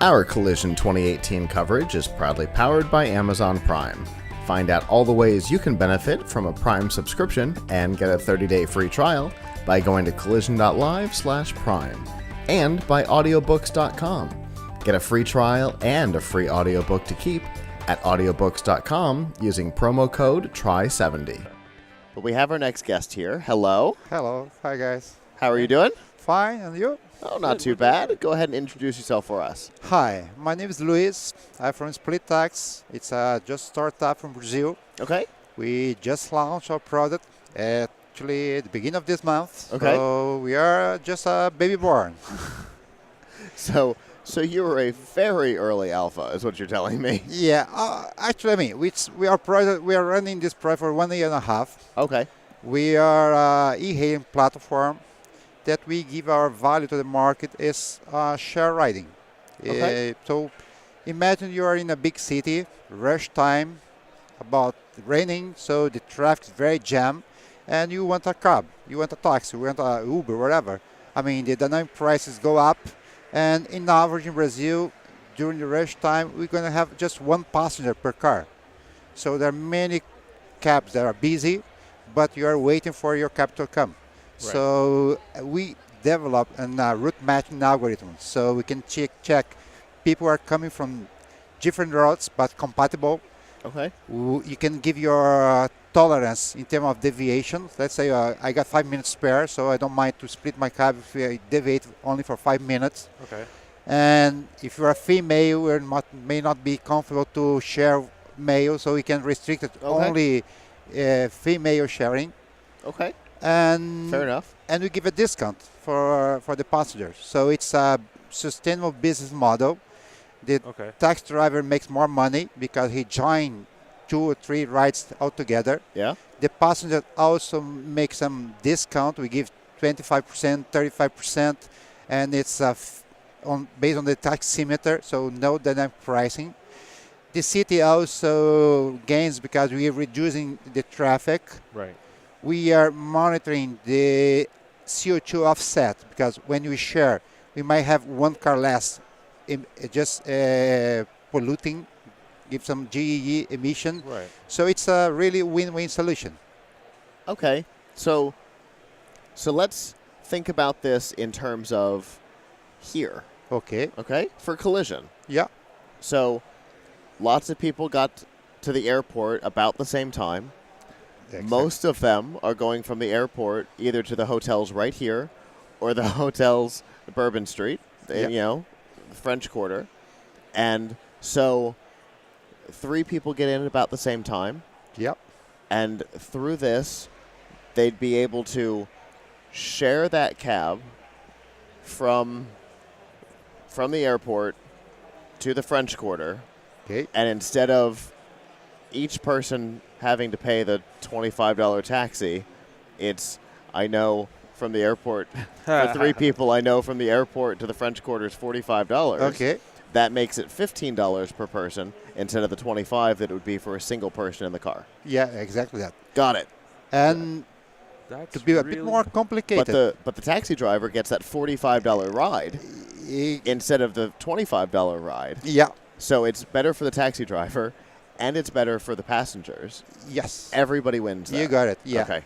Our Collision 2018 coverage is proudly powered by Amazon Prime. Find out all the ways you can benefit from a Prime subscription and get a 30-day free trial by going to collision.live/prime and by audiobooks.com. Get a free trial and a free audiobook to keep at audiobooks.com using promo code TRY70. But we have our next guest here. Hello. Hello. Hi, guys. How are you doing? Fine. And you? Oh, not too bad. Go ahead and introduce yourself for us. Hi. My name is Luis. I'm from SPLITAXI. It's a just startup from Brazil. Okay. We just launched our product actually at the beginning of this month. Okay. So we are just a baby born. So you were a very early alpha, is what you're telling me. Yeah. Actually, I mean, we are running this product for 1 year and a half. Okay. We are an e-hailing platform that we give our value to the market is share riding. Okay. So imagine you are in a big city, rush time, about raining, so the traffic is very jammed, and you want a cab, you want a taxi, you want a Uber, whatever. I mean, the dynamic prices go up, and in average in Brazil, during the rush time, we're going to have just one passenger per car. So there are many cabs that are busy, but you are waiting for your cab to come. Right. So we developed a route matching algorithm, so we can check people are coming from different routes but compatible. Okay. You can give your tolerance in terms of deviation. Let's say I got 5 minutes spare, so I don't mind to split my cab if I deviate only for 5 minutes. Okay. And if you're a female, you may not be comfortable to share male, so we can restrict it only female sharing. Okay. And fair enough. And we give a discount for the passengers. So it's a sustainable business model. The taxi driver makes more money because he joined 2 or 3 rides altogether. Yeah. The passenger also makes some discount. We give 25%, 35%, and it's based on the taximeter, so no dynamic pricing. The city also gains because we are reducing the traffic. Right. We are monitoring the CO2 offset because when we share, we might have one car less, just polluting, give some GEE emission. Right. So it's a really win-win solution. Okay. So let's think about this in terms of here. Okay. Okay. For collision. Yeah. So lots of people got to the airport about the same time. Exactly. Most of them are going from the airport either to the hotels right here or the hotels Bourbon Street, the French Quarter. And so 3 people get in about the same time. Yep. And through this, they'd be able to share that cab from the airport to the French Quarter. Okay. And instead of each person having to pay the $25 taxi, it's, I know from the airport, for 3 people, I know from the airport to the French Quarter is $45. Okay. That makes it $15 per person instead of the $25 that it would be for a single person in the car. Yeah, exactly that. Got it. And That's to be a bit more complicated. But the taxi driver gets that $45 ride instead of the $25 ride. Yeah. So it's better for the taxi driver, and it's better for the passengers. Yes. Everybody wins there. You got it. Yeah. Okay.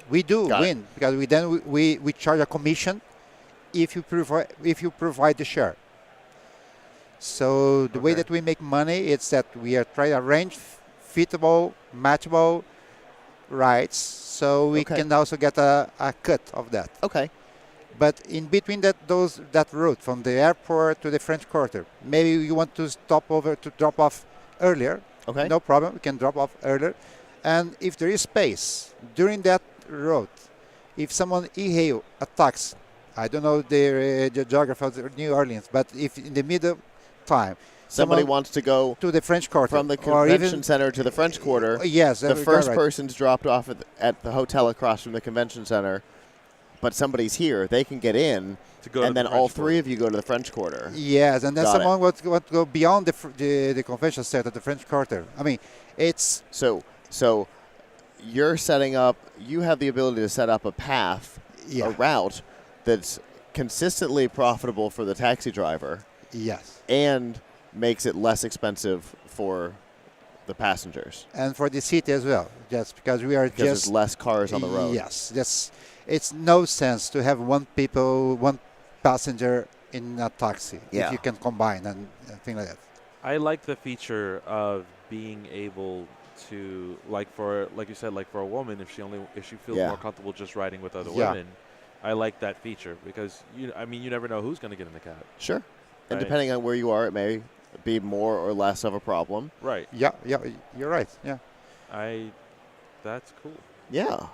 We do win because we charge a commission if you provide the share. So the way that we make money is that we are trying to arrange fitable, matchable rides, so we can also get a cut of that. Okay. But in between that route from the airport to the French Quarter, maybe you want to stop over to drop off earlier. Okay. No problem. We can drop off earlier. And if there is space during that route, if someone e-hail a taxi, I don't know the geography of New Orleans, but if in the middle time somebody wants to go to the French Quarter from the convention center to the French Quarter, yes, the first person's dropped off at the hotel across from the convention center, but somebody's here, they can get in, and then all 3 of you go to the French Quarter. Yes, and then someone want to go beyond the convention center, the French Quarter. I mean, it's so you're setting up. You have the ability to set up a path, a route that's consistently profitable for the taxi driver. Yes. and makes it less expensive for the passengers. And for the city as well, just because we are Because just there's less cars on the road. Yes, just it's no sense to have one passenger in a taxi Yeah. if you can combine and things like that. I like the feature of being able to, like you said, like for a woman, if she feels Yeah. more comfortable just riding with other Yeah. women, I like that feature because you never know who's going to get in the cab. Sure. And Right. depending on where you are, it may be more or less of a problem. Right. Yeah, you're right. Yeah. That's cool. Yeah.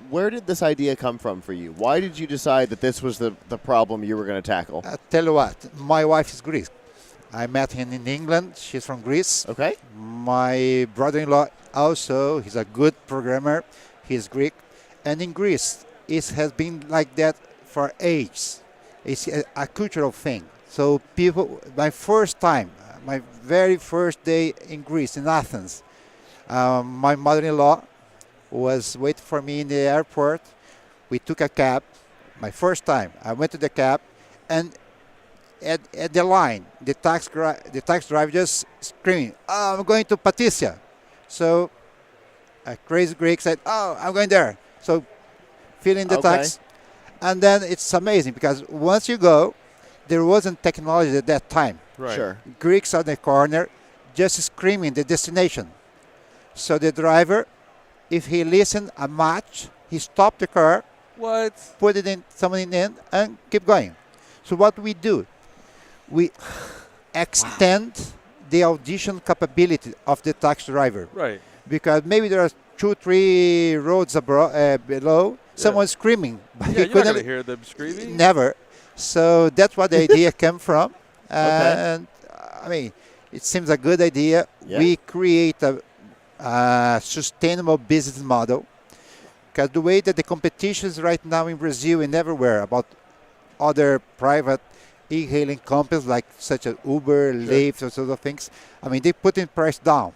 Where did this idea come from for you? Why did you decide that this was the problem you were going to tackle? Tell you what, my wife is Greek. I met him in England. She's from Greece. Okay. My brother-in-law also, he's a good programmer. He's Greek. And in Greece, it has been like that for ages. It's a cultural thing. So people, my very first day in Greece, in Athens, my mother-in-law was waiting for me in the airport. We took a cab. My first time, I went to the cab, and at the line, the tax driver just screaming, "Oh, I'm going to Patricia." So a crazy Greek said, "Oh, I'm going there." So fill in the Okay. tax, and then it's amazing because once you go, there wasn't technology at that time. Right. Sure. Greeks on the corner just screaming the destination. So the driver, if he listened a match, he stopped the car, What? put it in, someone in, and keep going. So what we do, we extend the audition capability of the taxi driver. Right. Because maybe there are 2-3 roads below, someone screaming. But Yeah, he you're not couldn't- going to hear them screaming. Never. So that's what the idea came from. Okay. And I mean, it seems a good idea. Yeah. We create a sustainable business model. Because the way that the competition is right now in Brazil and everywhere about other private e-hailing companies like such as Uber, Lyft, or sort of things, I mean, they put in price down.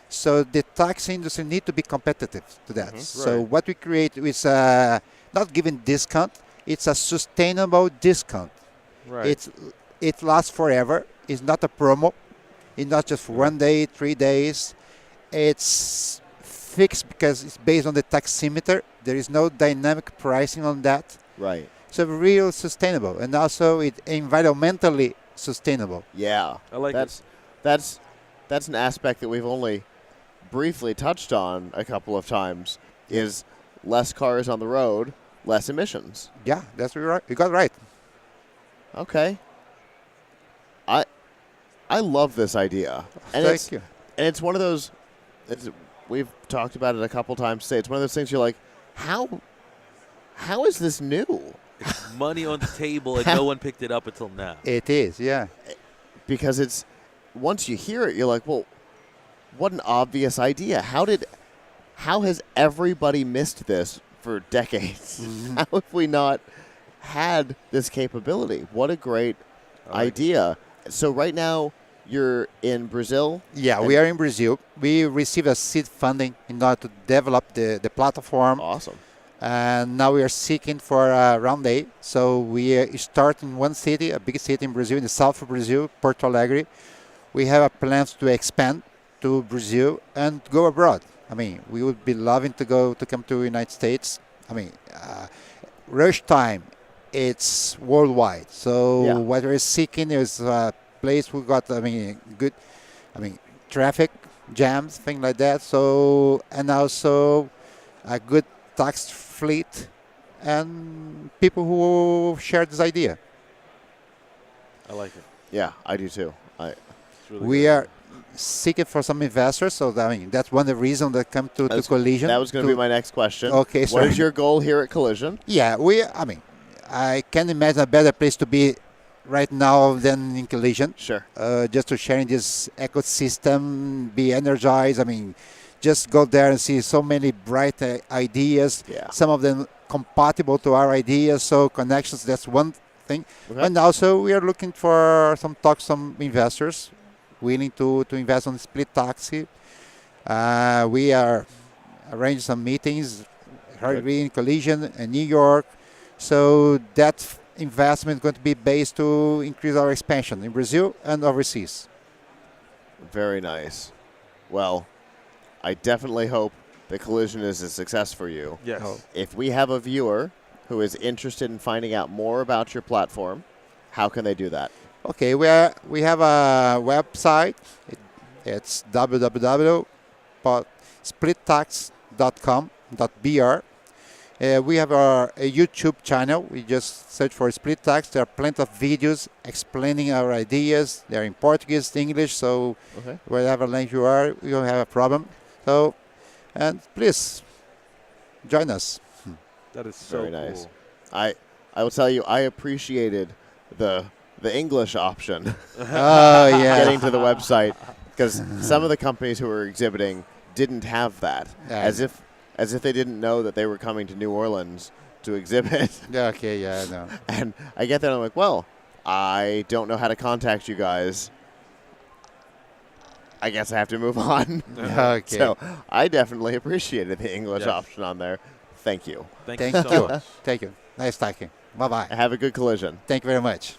So the taxi industry need to be competitive to that. So Right. what we create is not giving discount, it's a sustainable discount. Right. It lasts forever. It's not a promo. It's not just for 1 day, 3 days. It's fixed because it's based on the taximeter. There is no dynamic pricing on that. Right. So real sustainable, and also it environmentally sustainable. Yeah. I like it. That's an aspect that we've only briefly touched on a couple of times is less cars on the road, less emissions. Yeah, that's right. You got it right. Okay. I love this idea. And Thank you. And it's one of those we've talked about it a couple times today. It's one of those things you're like, how is this new? It's money on the table, and no one picked it up until now. It is, yeah. Because it's once you hear it, you're like, well, what an obvious idea. How has everybody missed this for decades? How have we not had this capability? What a great idea. So right now you're in Brazil? Yeah, we are in Brazil. We received a seed funding in order to develop the platform. Awesome. And now we are seeking for a round A. So we start in one city, a big city in Brazil, in the south of Brazil, Porto Alegre. We have a plans to expand to Brazil and go abroad. I mean, we would be loving to come to the United States. I mean, rush time, it's worldwide. So what we're seeking is a place we got, good, traffic jams, things like that. So, and also a good tax fleet and people who share this idea. I like it. Yeah, I do too. It's really We good. are seeking for some investors, so that's one of the reasons that come to Collision. That was going to be my next question. Okay, What sorry. is your goal here at Collision? Yeah, I can't imagine a better place to be right now than in Collision. Sure. Just to share in this ecosystem, be energized. Just go there and see so many bright ideas. Yeah. Some of them compatible to our ideas. So connections, that's one thing. Okay. And also we are looking for some investors willing to invest on SPLITAXI. We are arranging some meetings, in Collision in New York. So that investment going to be based to increase our expansion in Brazil and overseas. Very nice. Well, I definitely hope the collision is a success for you. Yes. Oh. If we have a viewer who is interested in finding out more about your platform, how can they do that? Okay, we have a website. It's www.splittax.com.br. We have a YouTube channel. We just search for SPLITAXI. There are plenty of videos explaining our ideas. They're in Portuguese, English, so whatever language you are, you don't have a problem. So, and please join us. That is so Very nice. cool. I will tell you, I appreciated the English option. Oh, yeah. Getting to the website, because some of the companies who were exhibiting didn't have that, Yeah. as if they didn't know that they were coming to New Orleans to exhibit. Yeah, okay, yeah, I know. And I get there and I'm like, well, I don't know how to contact you guys. I guess I have to move on. Okay. So I definitely appreciated the English Yes. option on there. Thank you. Thank Thank you so you. much. Thank you. Nice talking. Bye-bye. Have a good collision. Thank you very much.